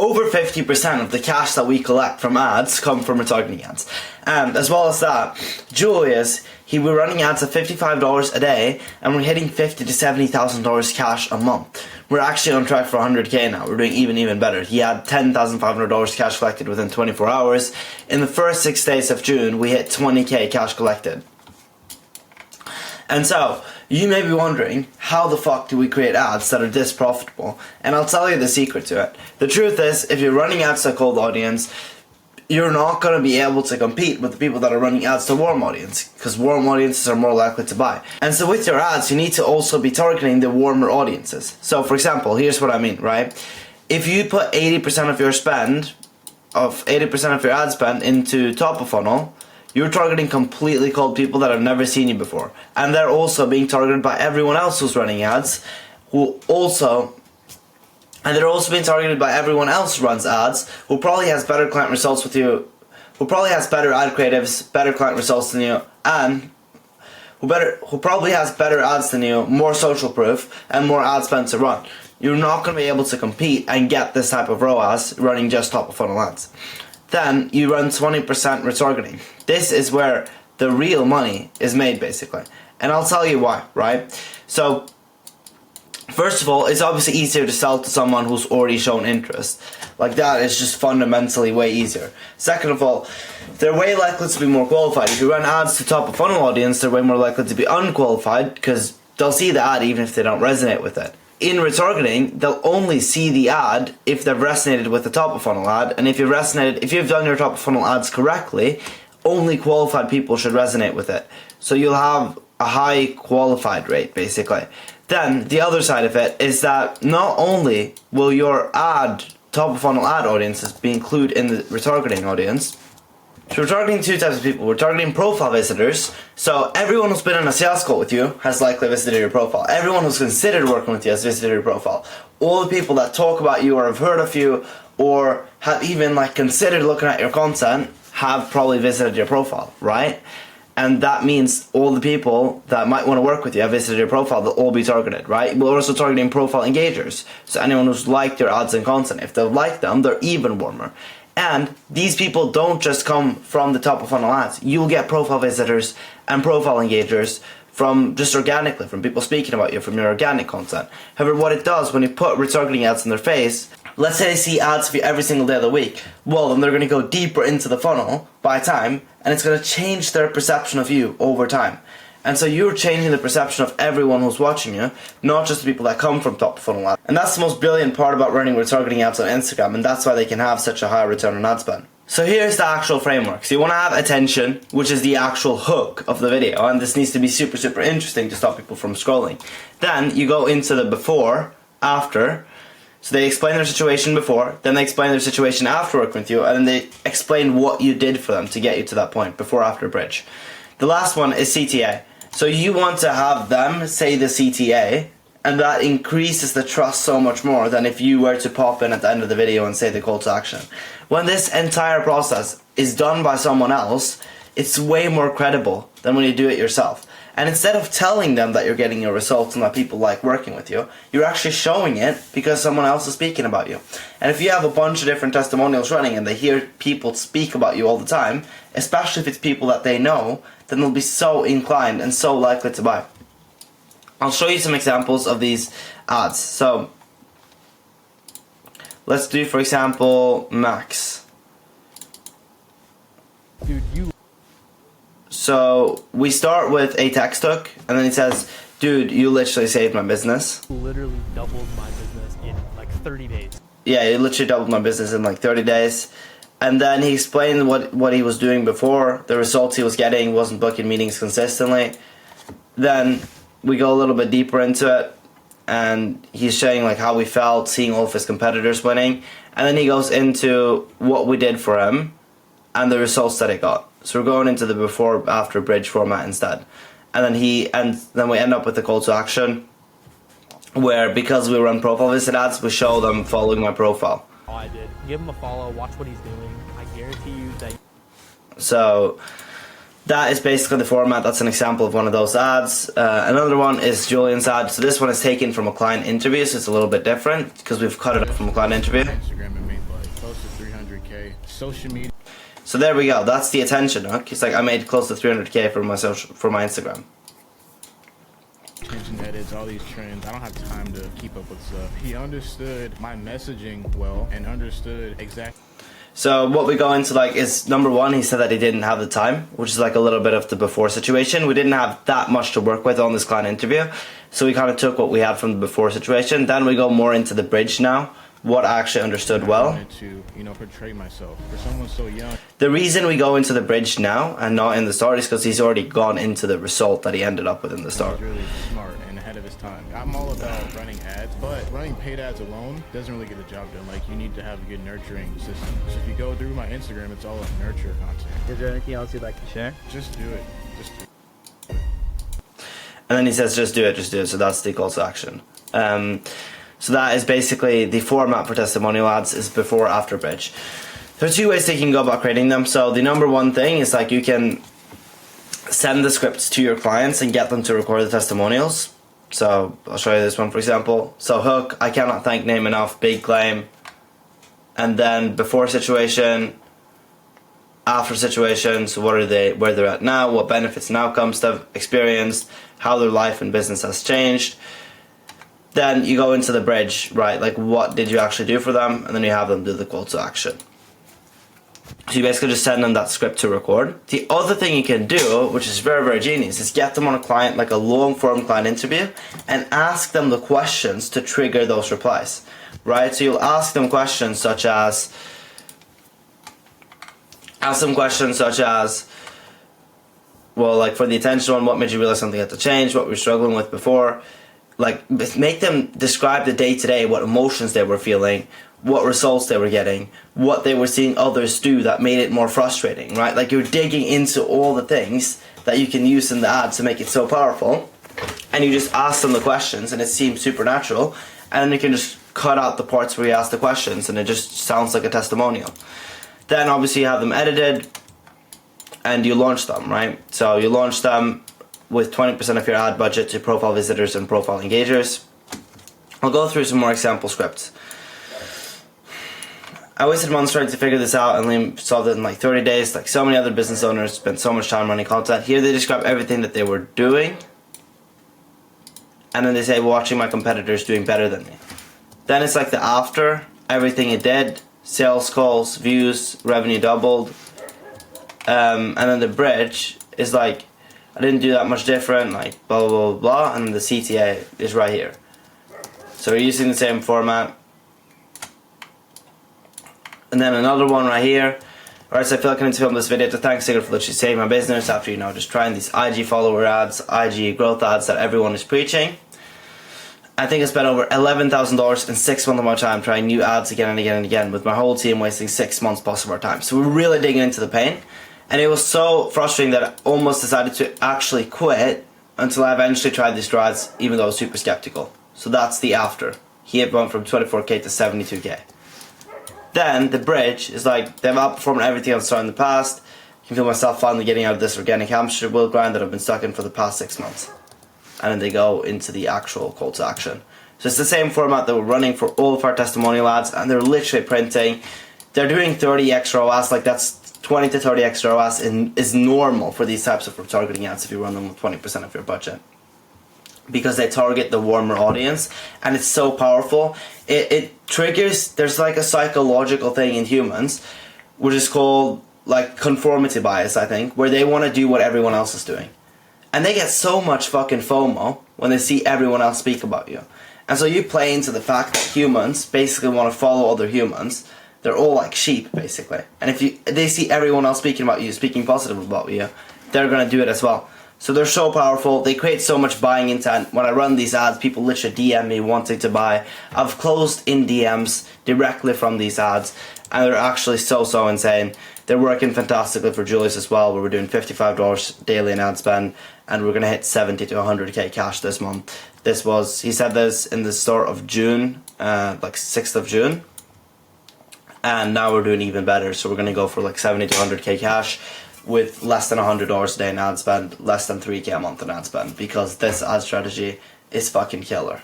over 50% of the cash that we collect from ads come from retargeting ads. And as well as that, Julius, we're running ads at $55 a day, and we're hitting $50,000 to $70,000 cash a month. We're actually on track for 100K now. We're doing even better. He had $10,500 cash collected within 24 hours. In the first 6 days of June, we hit 20K cash collected. And so, you may be wondering, how the fuck do we create ads that are this profitable? And I'll tell you the secret to it. The truth is, if you're running ads to a cold audience, you're not going to be able to compete with the people that are running ads to warm audience, because warm audiences are more likely to buy. And so with your ads, you need to also be targeting the warmer audiences. So for example, here's what I mean, right? If you put 80% of your spend, 80% of your ad spend into top of funnel, you're targeting completely cold people that have never seen you before. And they're also being targeted by everyone else who's running ads, and they're also being targeted by everyone else who runs ads, who probably has better client results with you, who probably has better ad creatives, better client results than you, and who probably has better ads than you, more social proof, and more ad spend to run. You're not going to be able to compete and get this type of ROAS running just top of funnel ads. Then you run 20% retargeting. This is where the real money is made, basically. And I'll tell you why, right? So, first of all, it's obviously easier to sell to someone who's already shown interest. Like, that is just fundamentally way easier. Second of all, they're way likely to be more qualified. If you run ads to top of funnel audience, they're way more likely to be unqualified, because they'll see the ad even if they don't resonate with it. In retargeting, they'll only see the ad if they've resonated with the top of funnel ad, and if you've done your top of funnel ads correctly, only qualified people should resonate with it. So you'll have a high qualified rate, basically. Then the other side of it is that not only will your top of funnel ad audiences be included in the retargeting audience. So we're targeting two types of people. We're targeting profile visitors. So everyone who's been on a sales call with you has likely visited your profile. Everyone who's considered working with you has visited your profile. All the people that talk about you or have heard of you or have even considered looking at your content have probably visited your profile, right? And that means all the people that might want to work with you have visited your profile. They'll all be targeted, right? We're also targeting profile engagers. So anyone who's liked your ads and content, if they've liked them, they're even warmer. And these people don't just come from the top of funnel ads. You'll get profile visitors and profile engagers from just organically, from people speaking about you, from your organic content. However, what it does when you put retargeting ads in their face, let's say they see ads of you every single day of the week, well, then they're going to go deeper into the funnel by time, and it's going to change their perception of you over time. And so you're changing the perception of everyone who's watching you, not just the people that come from top of funnel ads. And that's the most brilliant part about running retargeting ads on Instagram, and that's why they can have such a high return on ad spend. So here's the actual framework. So you want to have attention, which is the actual hook of the video, and this needs to be super, super interesting to stop people from scrolling. Then you go into the before, after. So they explain their situation before, then they explain their situation after working with you, and then they explain what you did for them to get you to that point, before, after bridge. The last one is CTA. So you want to have them say the CTA, and that increases the trust so much more than if you were to pop in at the end of the video and say the call to action. When this entire process is done by someone else, it's way more credible than when you do it yourself. And instead of telling them that you're getting your results and that people like working with you, you're actually showing it because someone else is speaking about you. And if you have a bunch of different testimonials running and they hear people speak about you all the time, especially if it's people that they know, then they'll be so inclined and so likely to buy. I'll show you some examples of these ads. So let's do, for example, Max. Dude, So we start with a text hook, and then he says, dude, you literally saved my business. literally doubled my business in like 30 days. Yeah, he literally doubled my business in like 30 days. And then he explained what he was doing before, the results he was getting, wasn't booking meetings consistently. Then we go a little bit deeper into it, and he's showing like how we felt seeing all of his competitors winning. And then he goes into what we did for him and the results that he got. So we're going into the before after bridge format instead. And then we end up with the call to action, where because we run profile visit ads, we show them following my profile. All I did, give him a follow, watch what he's doing. I guarantee you that. So that is basically the format. That's an example of one of those ads. Another one is Julian's ad. So this one is taken from a client interview, so it's a little bit different because we've cut it up from a client interview. Instagram and me, but close to 300K. Social media. So there we go. That's the attention hook. He's like, I made close to 300K for my Instagram. Attention edits, all these trends. I don't have time to keep up with stuff. He understood my messaging well and understood exactly. So what we go into like is number one, he said that he didn't have the time, which is like a little bit of the before situation. We didn't have that much to work with on this client interview. So we kind of took what we had from the before situation. Then we go more into the bridge now. What I actually understood well. I wanted to, portray myself for someone so young. The reason we go into the bridge now and not in the start is because he's already gone into the result that he ended up with in the start. He's really smart and ahead of his time. I'm all about running ads, but running paid ads alone doesn't really get the job done. Like, you need to have a good nurturing system. So if you go through my Instagram, it's all about nurture content. Is there anything else you'd like to share? Just do it. Just do it. And then he says, just do it, just do it. So that's the call to action. So that is basically the format for testimonial ads is before, after bridge. There are two ways that you can go about creating them. So the number one thing is like you can send the scripts to your clients and get them to record the testimonials. So I'll show you this one for example. So hook, I cannot thank name enough, big claim. And then before situation, after situation, so what are they, where they're at now, what benefits and outcomes they've experienced, how their life and business has changed. Then you go into the bridge, right? Like, what did you actually do for them? And then you have them do the call to action. So you basically just send them that script to record. The other thing you can do, which is very, very genius, is get them on a client, like a long form client interview, and ask them the questions to trigger those replies, right? So you'll ask them questions such as, well, like for the attention one, what made you realize something had to change? What were you struggling with before? Like, make them describe the day-to-day, what emotions they were feeling, what results they were getting, what they were seeing others do that made it more frustrating, right? Like, you're digging into all the things that you can use in the ad to make it so powerful, and you just ask them the questions, and it seems supernatural, and then you can just cut out the parts where you ask the questions, and it just sounds like a testimonial. Then, obviously, you have them edited, and you launch them, right? So, you launch them with 20% of your ad budget to profile visitors and profile engagers. I'll go through some more example scripts. I wasted months trying to figure this out and Liam solved it in like 30 days. Like so many other business owners spent so much time running content. Here they describe everything that they were doing. And then they say, watching my competitors doing better than me. Then it's like the after, everything it did, sales calls, views, revenue doubled. And then the bridge is like, I didn't do that much different, like blah, blah, blah, blah, and the CTA is right here. So we're using the same format. And then another one right here. Alright, so I feel like I need to film this video to thank Sigurd for literally saving my business after, just trying these IG follower ads, IG growth ads that everyone is preaching. I think I spent over $11,000 in 6 months of my time trying new ads again and again and again, with my whole team wasting 6 months plus of our time. So we're really digging into the pain. And it was so frustrating that I almost decided to actually quit until I eventually tried these ads, even though I was super skeptical. So that's the after. He had gone from 24K to 72K. Then the bridge is like, they've outperformed everything I've started in the past. I can feel myself finally getting out of this organic hamster wheel grind that I've been stuck in for the past 6 months. And then they go into the actual call to action. So it's the same format that we're running for all of our testimonial ads, and they're literally printing. They're doing 30x ROAS, like that's 20 to 30x ROAS is normal for these types of retargeting ads if you run them with 20% of your budget. Because they target the warmer audience, and it's so powerful. It triggers, there's like a psychological thing in humans, which is called like conformity bias, I think, where they want to do what everyone else is doing. And they get so much fucking FOMO when they see everyone else speak about you. And so you play into the fact that humans basically want to follow other humans. They're all like sheep, basically. And if they see everyone else speaking about you, speaking positive about you, they're going to do it as well. So they're so powerful. They create so much buying intent. When I run these ads, people literally DM me wanting to buy. I've closed in DMs directly from these ads, and they're actually so insane. They're working fantastically for Julius as well, where we're doing $55 daily in ad spend, and we're going to hit 70 to 100k cash this month. This was, he said this in the start of June, like 6th of June. And now we're doing even better, so we're going to go for like 70 to 100k cash with less than $100 a day in ad spend, less than 3k a month in ad spend, because this ad strategy is fucking killer.